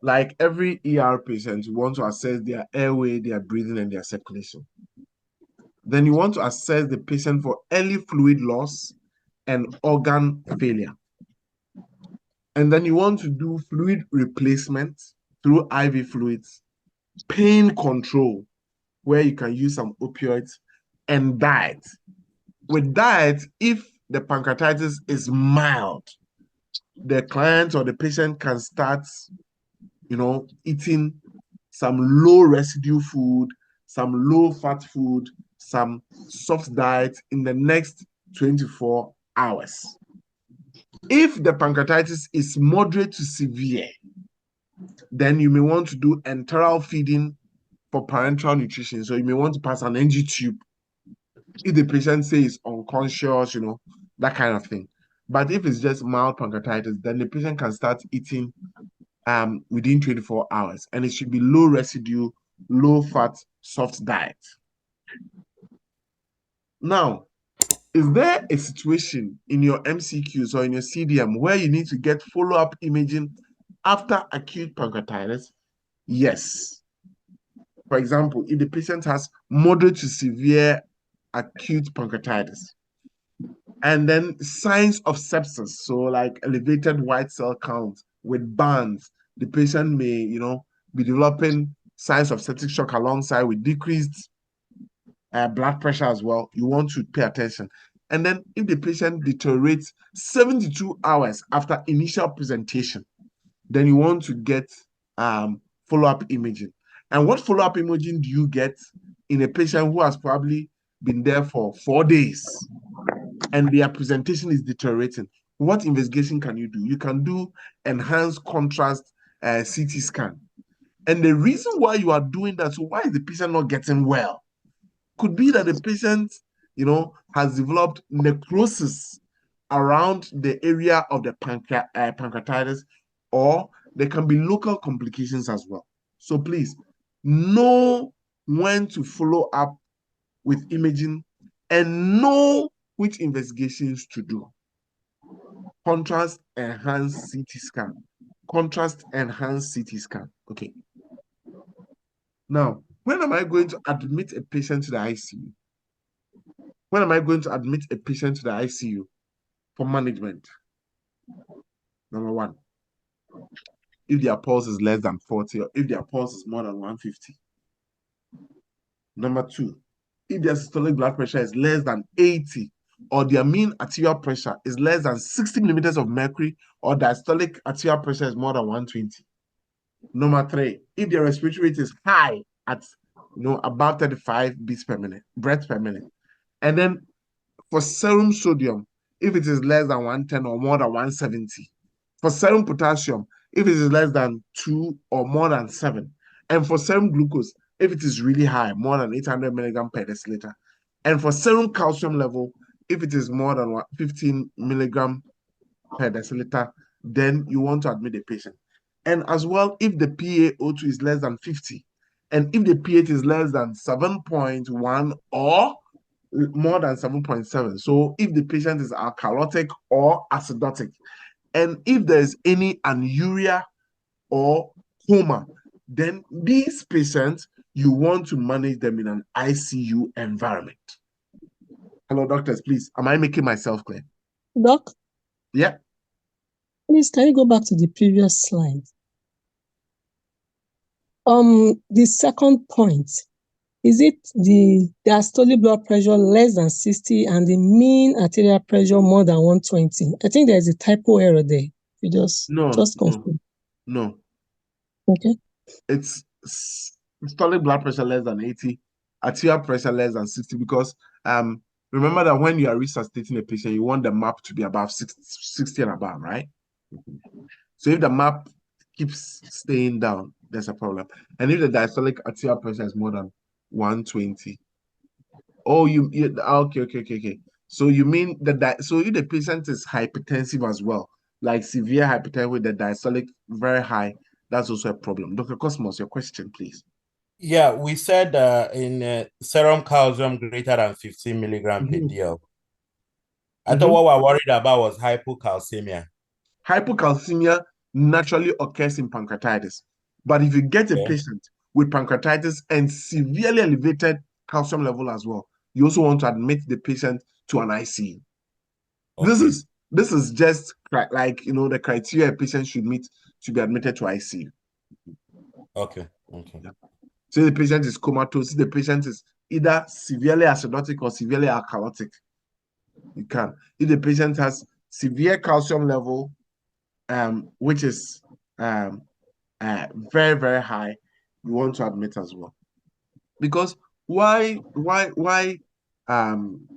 like every ER patient, you want to assess their airway, their breathing, and their circulation. Then you want to assess the patient for early fluid loss and organ failure. And then you want to do fluid replacement through IV fluids, pain control, where you can use some opioids, and diet. With diet, if the pancreatitis is mild, the client or the patient can start, eating some low residue food, some low fat food, some soft diet in the next 24 hours. If the pancreatitis is moderate to severe, then you may want to do enteral feeding for parenteral nutrition. So you may want to pass an NG tube if the patient says unconscious, that kind of thing. But if it's just mild pancreatitis, then the patient can start eating within 24 hours, and it should be low residue, low fat, soft diet. Now, is there a situation in your MCQs or in your CDM where you need to get follow-up imaging after acute pancreatitis? Yes. For example, if the patient has moderate to severe acute pancreatitis, and then signs of sepsis, so like elevated white cell count with bands, the patient may, be developing signs of septic shock alongside with decreased blood pressure as well. You want to pay attention. And then if the patient deteriorates 72 hours after initial presentation, then you want to get follow-up imaging. And what follow-up imaging do you get in a patient who has probably been there for 4 days and their presentation is deteriorating? What investigation can you do? You can do enhanced contrast CT scan. And the reason why you are doing that, so why is the patient not getting well? Could be that the patient, has developed necrosis around the area of the pancreatitis, or there can be local complications as well. So please know when to follow up with imaging and know which investigations to do. Contrast enhanced CT scan. Contrast enhanced CT scan. Okay. Now, when am I going to admit a patient to the ICU? When am I going to admit a patient to the ICU for management? Number one, if their pulse is less than 40 or if their pulse is more than 150. Number two, if their systolic blood pressure is less than 80 or their mean arterial pressure is less than 60 millimeters of mercury or diastolic arterial pressure is more than 120. Number three, if their respiratory rate is high at about 35 beats per minute, breaths per minute. And then for serum sodium, if it is less than 110 or more than 170. For serum potassium, if it is less than 2 or more than 7. And for serum glucose, if it is really high, more than 800 milligram per deciliter. And for serum calcium level, if it is more than 15 milligram per deciliter, then you want to admit the patient. And as well, if the PaO2 is less than 50, and if the pH is less than 7.1 or more than 7.7. So if the patient is alkalotic or acidotic, and if there's any anuria or coma, then these patients, you want to manage them in an ICU environment. Hello, doctors, please. Am I making myself clear? Doc? Yeah. Please, can you go back to the previous slide? The second point, is it the diastolic blood pressure less than 60 and the mean arterial pressure more than 120? I think there's a typo error there. You just confirm. No. Okay. It's systolic blood pressure less than 80, arterial pressure less than 60, because remember that when you are resuscitating a patient, you want the MAP to be above 60 and above, right? So if the MAP keeps staying down, there's a problem. And if the diastolic arterial pressure is more than 120, okay. So you mean that so if the patient is hypertensive as well, like severe hypertension with the diastolic very high, that's also a problem. Dr. Cosmos, your question, please. Yeah, we said in serum calcium greater than 15 milligram per DL. I thought what we're worried about was hypocalcemia. Hypocalcemia naturally occurs in pancreatitis. But if you get a Okay. patient with pancreatitis and severely elevated calcium level as well, you also want to admit the patient to an ICU. Okay. This is just like, you know, the criteria a patient should meet to be admitted to ICU. Okay. Okay. Yeah. So the patient is comatose, the patient is either severely acidotic or severely alkalotic. You can. If the patient has severe calcium level, which is very, very high, you want to admit as well. Because why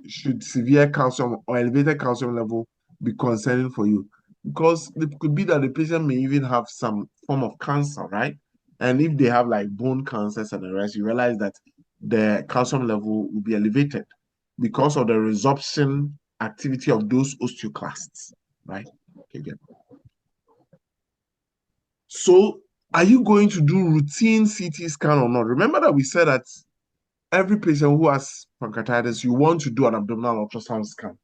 should severe calcium or elevated calcium level be concerning for you? Because it could be that the patient may even have some form of cancer, right? And if they have like bone cancers and the rest, you realize that the calcium level will be elevated because of the resorption activity of those osteoclasts, right? Okay, good. So are you going to do routine CT scan or not? Remember that we said that every patient who has pancreatitis, you want to do an abdominal ultrasound scan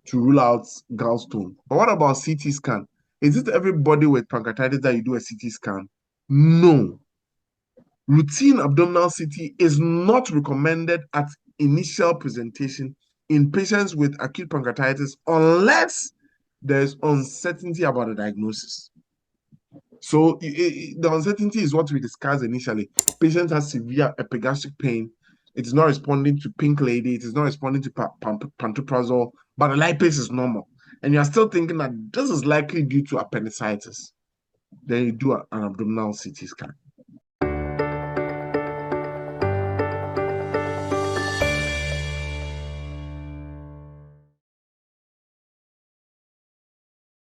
to rule out gallstone. But what about CT scan? Is it everybody with pancreatitis that you do a CT scan? No. Routine abdominal CT is not recommended at initial presentation in patients with acute pancreatitis unless there's uncertainty about the diagnosis. So the uncertainty is what we discussed initially. Patient has severe epigastric pain. It is not responding to pink lady. It is not responding to pantoprazole, but the lipase is normal. And you are still thinking that this is likely due to appendicitis. Then you do an abdominal CT scan.